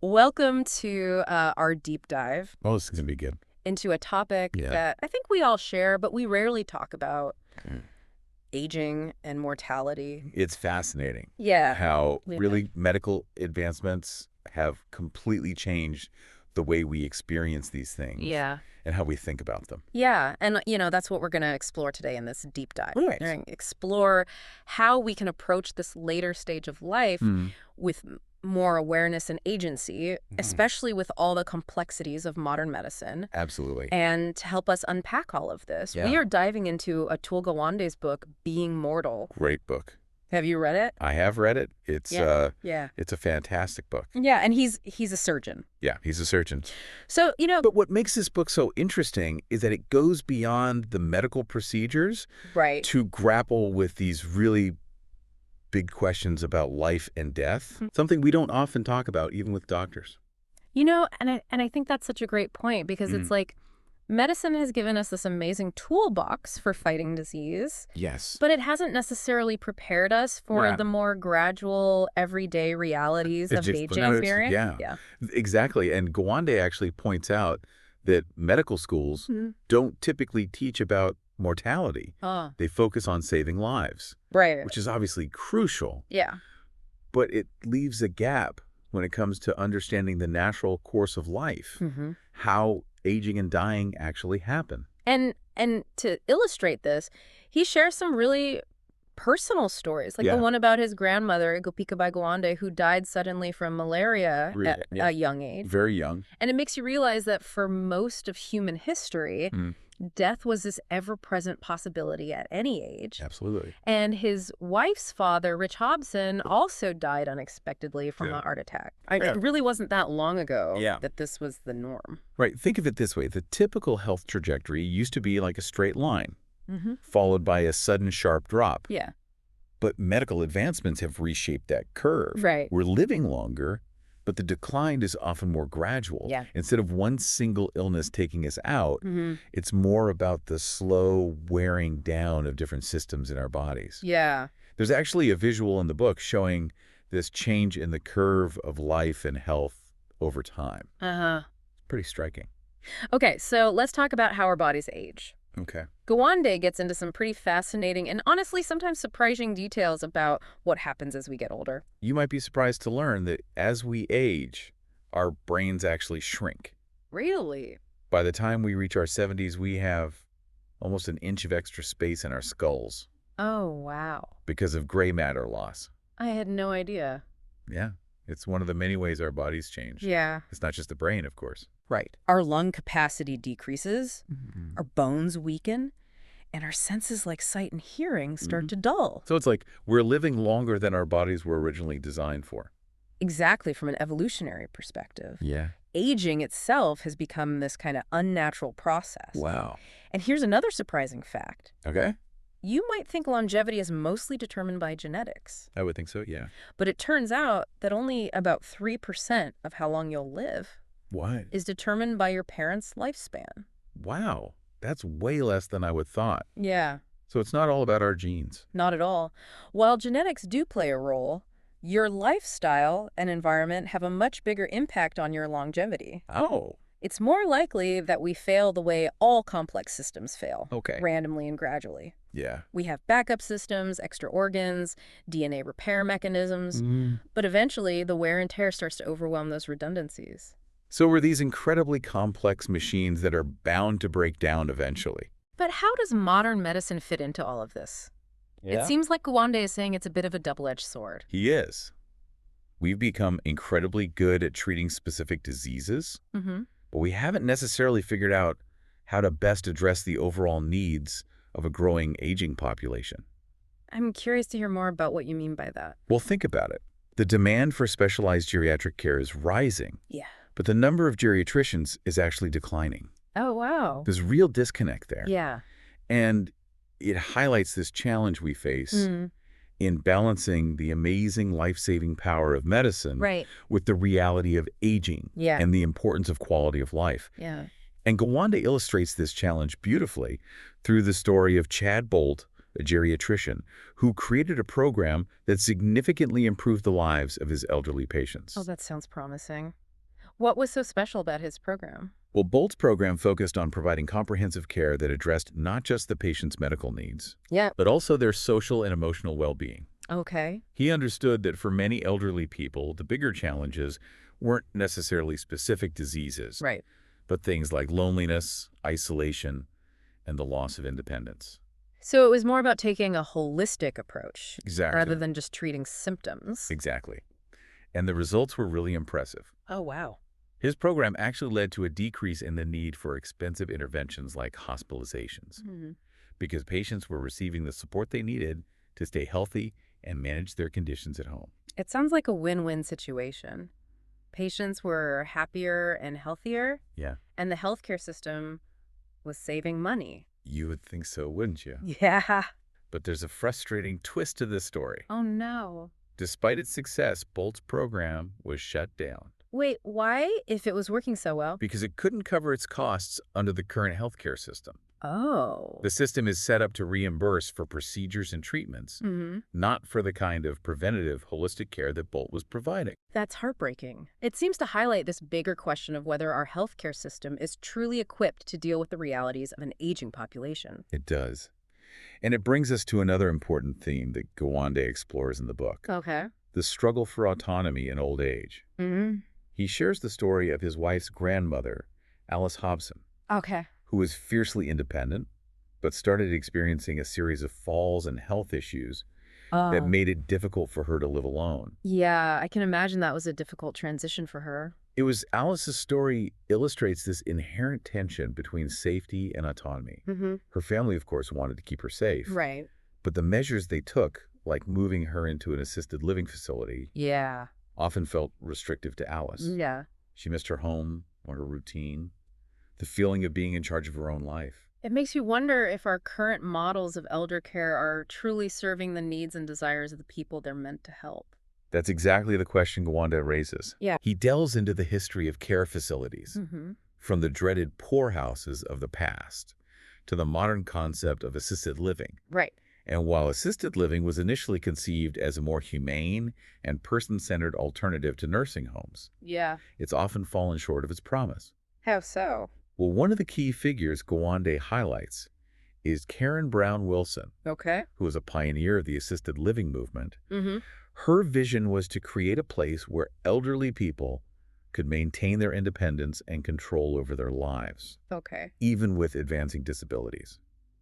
Welcome to our deep dive Oh, this is going to be good. into a topic Yeah. that I think we all share, but we rarely talk about: Mm. aging and mortality. It's fascinating Yeah. how Yeah. really medical advancements have completely changed the way we experience these things Yeah. and how we think about them. Yeah. And, that's what we're going to explore today in this deep dive. Right. We're gonna explore how we can approach this later stage of life Mm. with more awareness and agency, especially with all the complexities of modern medicine. Absolutely. And to help us unpack all of this, we Yeah. are diving into Atul Gawande's book, Being Mortal. Great book. Have you read it? I have read it. It's Yeah. it's a fantastic book. Yeah, and he's a surgeon. Yeah, he's a surgeon. So, But what makes this book so interesting is that it goes beyond the medical procedures right. to grapple with these really big questions about life and death, something we don't often talk about, even with doctors. And I think that's such a great point because it's like medicine has given us this amazing toolbox for fighting disease, Yes. but it hasn't necessarily prepared us for Yeah. the more gradual, everyday realities It's of just- aging no, it's- experience. yeah. Yeah. Exactly. And Gawande actually points out that medical schools Mhm. don't typically teach about mortality. Oh, They focus on saving lives, right. which is obviously crucial, Yeah. but it leaves a gap when it comes to understanding the natural course of life, Mm-hmm. how aging and dying actually happen. And to illustrate this, he shares some really personal stories, like Yeah. the one about his grandmother, Gopika Bai Gawande, who died suddenly from malaria at Yeah. a young age. Very young. And it makes you realize that for most of human history, Mm. death was this ever-present possibility at any age. Absolutely. And his wife's father, Rich Hobson, also died unexpectedly from Yeah. a heart attack. Yeah. It really wasn't that long ago Yeah. that this was the norm. Right. Think of it this way. The typical health trajectory used to be like a straight line, Mm-hmm. followed by a sudden sharp drop. Yeah. But medical advancements have reshaped that curve. Right. We're living longer, but the decline is often more gradual. Yeah. Instead of one single illness taking us out, Mm-hmm. it's more about the slow wearing down of different systems in our bodies. Yeah. There's actually a visual in the book showing this change in the curve of life and health over time. Uh-huh. Pretty striking. Okay, so let's talk about how our bodies age. Okay. Gawande gets into some pretty fascinating and honestly sometimes surprising details about what happens as we get older. You might be surprised to learn that as we age, our brains actually shrink. Really? By the time we reach our 70s, we have almost an inch of extra space in our skulls Oh, wow. because of gray matter loss. I had no idea. Yeah, it's one of the many ways our bodies change. Yeah. It's not just the brain, of course. Right. Our lung capacity decreases, our bones weaken, and our senses like sight and hearing start to dull. So it's like we're living longer than our bodies were originally designed for. Exactly, from an evolutionary perspective. Yeah. Aging itself has become this kind of unnatural process. Wow. And here's another surprising fact. Okay. You might think longevity is mostly determined by genetics, I would think so, yeah. but it turns out that only about 3% of how long you'll live What? is determined by your parents' lifespan. Wow. That's way less than I would thought. Yeah, So it's not all about our genes. not at all. While genetics do play a role, your lifestyle and environment have a much bigger impact on your longevity. Oh. It's more likely that we fail the way all complex systems fail, Okay. randomly and gradually. Yeah. We have backup systems, extra organs, DNA repair mechanisms, but eventually the wear and tear starts to overwhelm those redundancies. So we're these incredibly complex machines that are bound to break down eventually. But how does modern medicine fit into all of this? It seems like Gawande is saying it's a bit of a double-edged sword. He is. We've become incredibly good at treating specific diseases, Mm-hmm. but we haven't necessarily figured out how to best address the overall needs of a growing aging population. I'm curious to hear more about what you mean by that. Well, think about it. The demand for specialized geriatric care is rising, Yeah. but the number of geriatricians is actually declining. Oh, wow. There's real disconnect there. Yeah. And it highlights this challenge we face Mm. in balancing the amazing life-saving power of medicine Right. with the reality of aging Yeah. and the importance of quality of life. Yeah. And Gawande illustrates this challenge beautifully through the story of Chad Bolt, a geriatrician, who created a program that significantly improved the lives of his elderly patients. Oh, that sounds promising. What was so special about his program? Well, Bolt's program focused on providing comprehensive care that addressed not just the patient's medical needs, Yeah. but also their social and emotional well-being. Okay. He understood that for many elderly people, the bigger challenges weren't necessarily specific diseases, Right. but things like loneliness, isolation, and the loss of independence. So it was more about taking a holistic approach rather Exactly. than just treating symptoms. Exactly. And the results were really impressive. Oh, wow. His program actually led to a decrease in the need for expensive interventions like hospitalizations, Hmm. because patients were receiving the support they needed to stay healthy and manage their conditions at home. It sounds like a win-win situation. Patients were happier and healthier, Yeah, and the healthcare system was saving money. you would think so, wouldn't you? Yeah. But there's a frustrating twist to this story. Oh, no. Despite its success, Bolt's program was shut down Wait, why, if it was working so well? because it couldn't cover its costs under the current healthcare system. Oh. The system is set up to reimburse for procedures and treatments, Mm-hmm. not for the kind of preventative, holistic care that Bolt was providing. That's heartbreaking. It seems to highlight this bigger question of whether our healthcare system is truly equipped to deal with the realities of an aging population. It does. And it brings us to another important theme that Gawande explores in the book, Okay. the struggle for autonomy in old age. Mm-hmm. He shares the story of his wife's grandmother, Alice Hobson, Okay. who was fiercely independent, but started experiencing a series of falls and health issues that Oh. made it difficult for her to live alone. Yeah, I can imagine that was a difficult transition for her. Alice's story illustrates this inherent tension between safety and autonomy. Mm-hmm. Her family, of course, wanted to keep her safe, Right. but the measures they took, like moving her into an assisted living facility, Yeah. often felt restrictive to Alice. Yeah. She missed her home or her routine, the feeling of being in charge of her own life. It makes you wonder if our current models of elder care are truly serving the needs and desires of the people they're meant to help. That's exactly the question Gawande raises. Yeah. He delves into the history of care facilities, Mm-hmm. from the dreaded poorhouses of the past to the modern concept of assisted living. Right. And while assisted living was initially conceived as a more humane and person-centered alternative to nursing homes, Yeah. it's often fallen short of its promise. How so? Well, one of the key figures Gawande highlights is Karen Brown Wilson, Okay. who was a pioneer of the assisted living movement. Mm-hmm. Her vision was to create a place where elderly people could maintain their independence and control over their lives, Okay. even with advancing disabilities.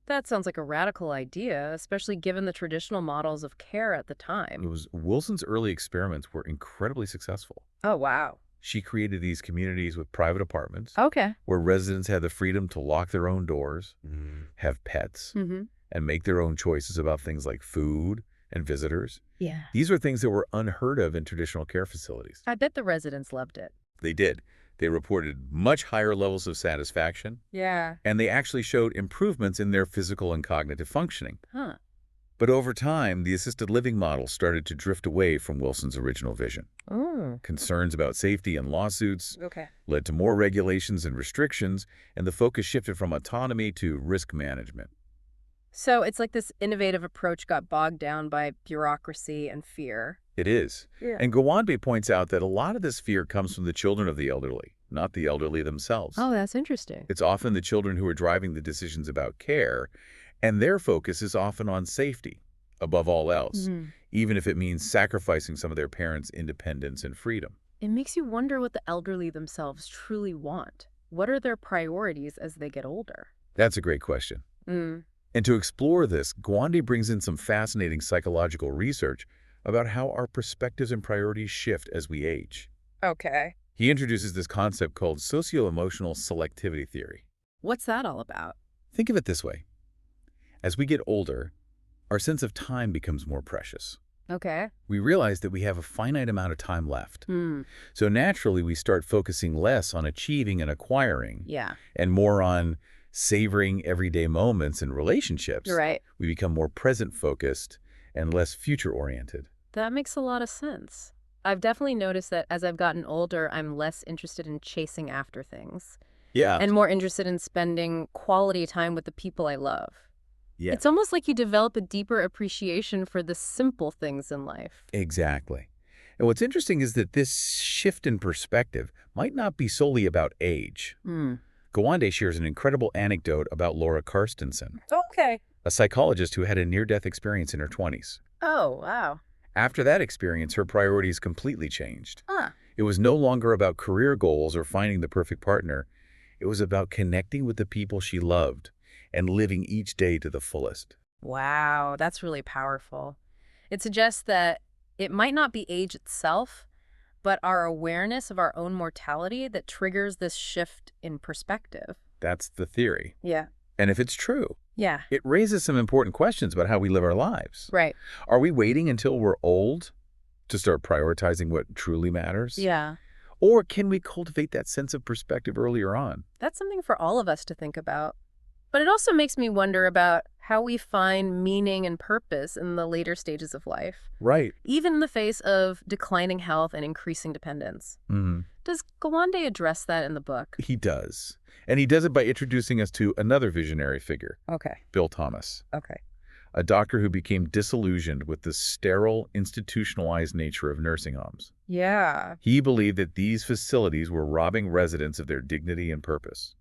That sounds like a radical idea, especially given the traditional models of care at the time. Wilson's early experiments were incredibly successful. Oh, wow. She created these communities with private apartments Okay. where residents had the freedom to lock their own doors, have pets, Mm-hmm. and make their own choices about things like food and visitors. Yeah. These are things that were unheard of in traditional care facilities. I bet the residents loved it. They did. They reported much higher levels of satisfaction, Yeah. and they actually showed improvements in their physical and cognitive functioning. Huh. But over time, the assisted living model started to drift away from Wilson's original vision. Oh. Concerns about safety and lawsuits Okay. led to more regulations and restrictions, and the focus shifted from autonomy to risk management. So it's like this innovative approach got bogged down by bureaucracy and fear. It is. Yeah. And Gawande points out that a lot of this fear comes from the children of the elderly, not the elderly themselves. Oh, that's interesting. It's often the children who are driving the decisions about care, and their focus is often on safety, above all else, Mhm. even if it means sacrificing some of their parents' independence and freedom. It makes you wonder what the elderly themselves truly want. What are their priorities as they get older? That's a great question. Mm. And to explore this, Gawande brings in some fascinating psychological research about how our perspectives and priorities shift as we age. Okay. He introduces this concept called socio-emotional selectivity theory. What's that all about? Think of it this way. As we get older, our sense of time becomes more precious. Okay. We realize that we have a finite amount of time left. Hmm. So naturally, we start focusing less on achieving and acquiring Yeah. and more on savoring everyday moments and relationships. You're right. We become more present-focused and less future-oriented. That makes a lot of sense. I've definitely noticed that as I've gotten older, I'm less interested in chasing after things Yeah. and more interested in spending quality time with the people I love. Yeah. It's almost like you develop a deeper appreciation for the simple things in life. Exactly. And what's interesting is that this shift in perspective might not be solely about age. Gawande shares an incredible anecdote about Laura Carstensen, Okay. a psychologist who had a near-death experience in her 20s. Oh, wow. After that experience, her priorities completely changed. Huh. It was no longer about career goals or finding the perfect partner. It was about connecting with the people she loved and living each day to the fullest. Wow, that's really powerful. It suggests that it might not be age itself, but our awareness of our own mortality that triggers this shift in perspective. That's the theory. Yeah. And if it's true, Yeah. it raises some important questions about how we live our lives. Right. Are we waiting until we're old to start prioritizing what truly matters? Yeah. Or can we cultivate that sense of perspective earlier on? That's something for all of us to think about. But it also makes me wonder about how we find meaning and purpose in the later stages of life, Right. even in the face of declining health and increasing dependence. Does Gawande address that in the book? He does. And he does it by introducing us to another visionary figure, Okay. Bill Thomas, Okay. a doctor who became disillusioned with the sterile, institutionalized nature of nursing homes. Yeah. He believed that these facilities were robbing residents of their dignity and purpose.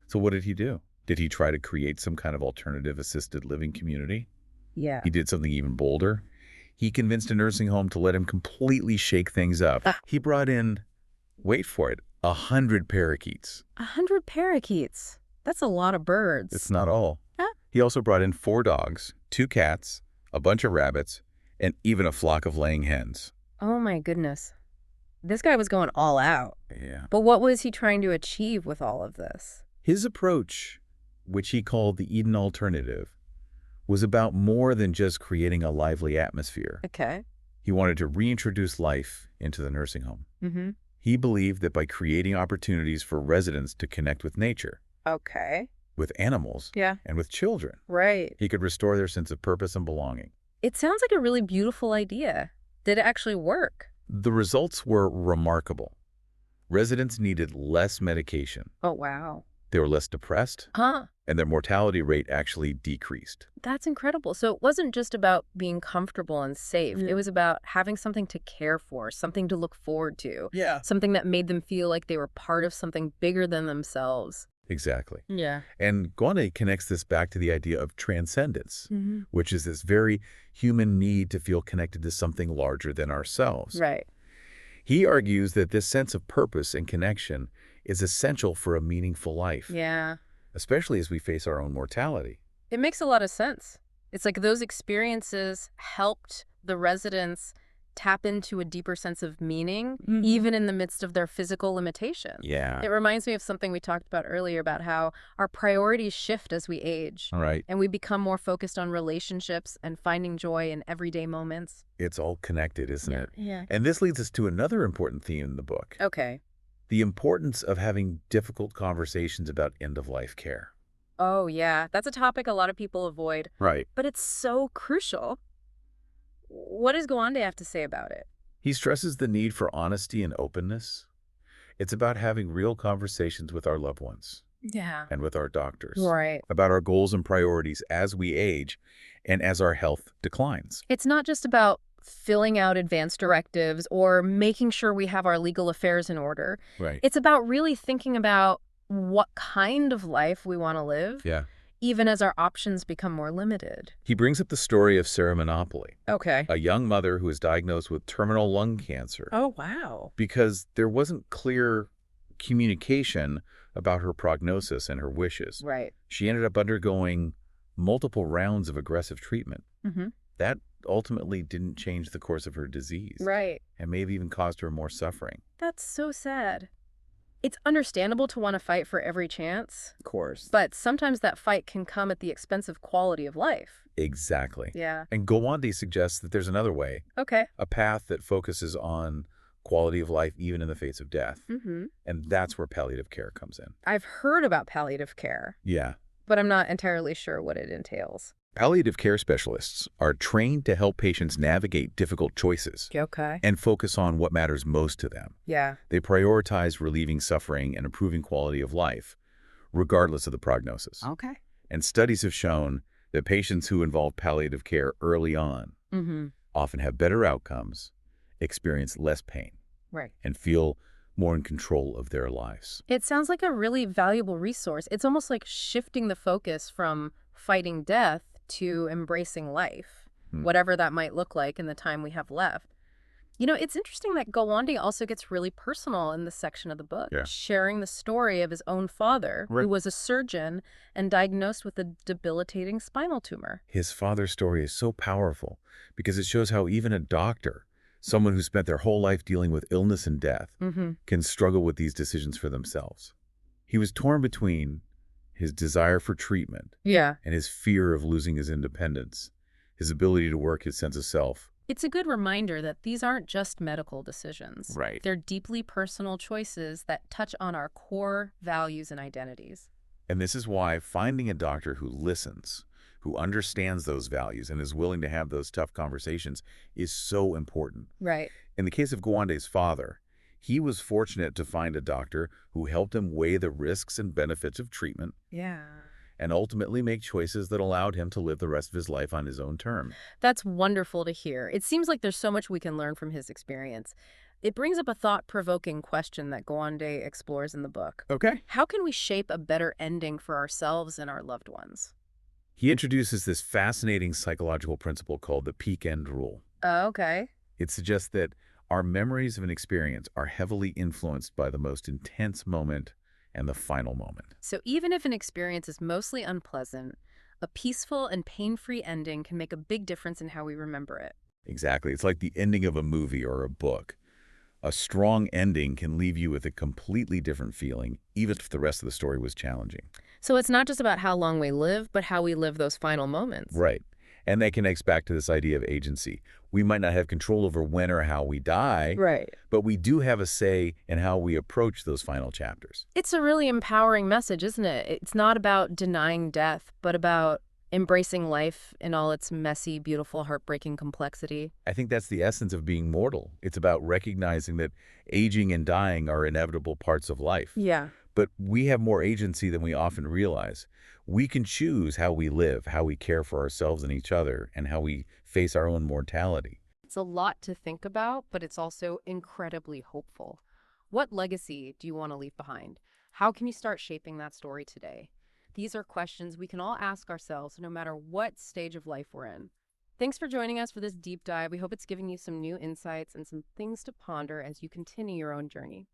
So what did he do? Did he try to create some kind of alternative assisted living community? Yeah. He did something even bolder. He convinced a nursing home to let him completely shake things up. He brought in, wait for it, 100 parakeets. 100 parakeets. That's a lot of birds. It's not all. Huh? He also brought in 4 dogs, 2 cats, a bunch of rabbits, and even a flock of laying hens. Oh my goodness. This guy was going all out. Yeah. But what was he trying to achieve with all of this? His approach, which he called the Eden Alternative, was about more than just creating a lively atmosphere. Okay. He wanted to reintroduce life into the nursing home. Mm-hmm. He believed that by creating opportunities for residents to connect with nature, Okay. with animals, Yeah. and with children, Right. he could restore their sense of purpose and belonging. It sounds like a really beautiful idea. Did it actually work? The results were remarkable. Residents needed less medication. Oh, wow. They were less depressed, Huh. and their mortality rate actually decreased. That's incredible. So it wasn't just about being comfortable and safe. It was about having something to care for, something to look forward to, Yeah. something that made them feel like they were part of something bigger than themselves. Exactly. Yeah. And Gawande connects this back to the idea of transcendence, Mm-hmm. which is this very human need to feel connected to something larger than ourselves. Right. He argues that this sense of purpose and connection is essential for a meaningful life, Yeah. especially as we face our own mortality. It makes a lot of sense. It's like those experiences helped the residents tap into a deeper sense of meaning, even in the midst of their physical limitations. Yeah. It reminds me of something we talked about earlier about how our priorities shift as we age. All right. And we become more focused on relationships and finding joy in everyday moments. It's all connected, isn't it? Yeah. And this leads us to another important theme in the book, Okay. the importance of having difficult conversations about end-of-life care. Oh, yeah. That's a topic a lot of people avoid, Right. but it's so crucial. What does Gawande have to say about it? He stresses the need for honesty and openness. It's about having real conversations with our loved ones Yeah. and with our doctors Right. about our goals and priorities as we age and as our health declines. It's not just about filling out advance directives or making sure we have our legal affairs in order. Right. It's about really thinking about what kind of life we want to live, Yeah. even as our options become more limited. He brings up the story of Sarah Monopoly, Okay. a young mother who was diagnosed with terminal lung cancer Oh, wow. because there wasn't clear communication about her prognosis and her wishes. Right. She ended up undergoing multiple rounds of aggressive treatment. Mm-hmm. That ultimately didn't change the course of her disease Right. and may have even caused her more suffering. That's so sad. It's understandable to want to fight for every chance, Of course. but sometimes that fight can come at the expense of quality of life. Exactly. Yeah. And Gawande suggests that there's another way, Okay. a path that focuses on quality of life even in the face of death. Mm-hmm. And that's where palliative care comes in. I've heard about palliative care, Yeah. but I'm not entirely sure what it entails. Palliative care specialists are trained to help patients navigate difficult choices Okay. and focus on what matters most to them. Yeah. They prioritize relieving suffering and improving quality of life, regardless of the prognosis. Okay. And studies have shown that patients who involve palliative care early on Mm-hmm. often have better outcomes experience less pain Right. and feel more in control of their lives. It sounds like a really valuable resource. It's almost like shifting the focus from fighting death to embracing life, Hmm. whatever that might look like in the time we have left. You know, it's interesting that Gawande also gets really personal in this section of the book, Yeah. sharing the story of his own father, Right. who was a surgeon and diagnosed with a debilitating spinal tumor. His father's story is so powerful because it shows how even a doctor, someone who spent their whole life dealing with illness and death, Mm-hmm. can struggle with these decisions for themselves. He was torn between his desire for treatment Yeah. and his fear of losing his independence, his ability to work his sense of self. It's a good reminder that these aren't just medical decisions. Right. They're deeply personal choices that touch on our core values and identities. And this is why finding a doctor who listens, who understands those values and is willing to have those tough conversations is so important. Right. In the case of Gwande's father, he was fortunate to find a doctor who helped him weigh the risks and benefits of treatment Yeah. and ultimately make choices that allowed him to live the rest of his life on his own terms. That's wonderful to hear. It seems like there's so much we can learn from his experience. It brings up a thought-provoking question that Gawande explores in the book. Okay. How can we shape a better ending for ourselves and our loved ones? He introduces this fascinating psychological principle called the peak end rule. Okay. It suggests that our memories of an experience are heavily influenced by the most intense moment and the final moment. So even if an experience is mostly unpleasant, a peaceful and pain-free ending can make a big difference in how we remember it. Exactly. It's like the ending of a movie or a book. A strong ending can leave you with a completely different feeling, even if the rest of the story was challenging. So it's not just about how long we live, but how we live those final moments. Right. And that connects back to this idea of agency. We might not have control over when or how we die, Right. but we do have a say in how we approach those final chapters. It's a really empowering message, isn't it? It's not about denying death, but about embracing life in all its messy, beautiful, heartbreaking complexity. I think that's the essence of being mortal. It's about recognizing that aging and dying are inevitable parts of life. Yeah. But we have more agency than we often realize. We can choose how we live, how we care for ourselves and each other, and how we face our own mortality. It's a lot to think about, but it's also incredibly hopeful. What legacy do you want to leave behind? How can you start shaping that story today? These are questions we can all ask ourselves no matter what stage of life we're in. Thanks for joining us for this deep dive. We hope it's giving you some new insights and some things to ponder as you continue your own journey.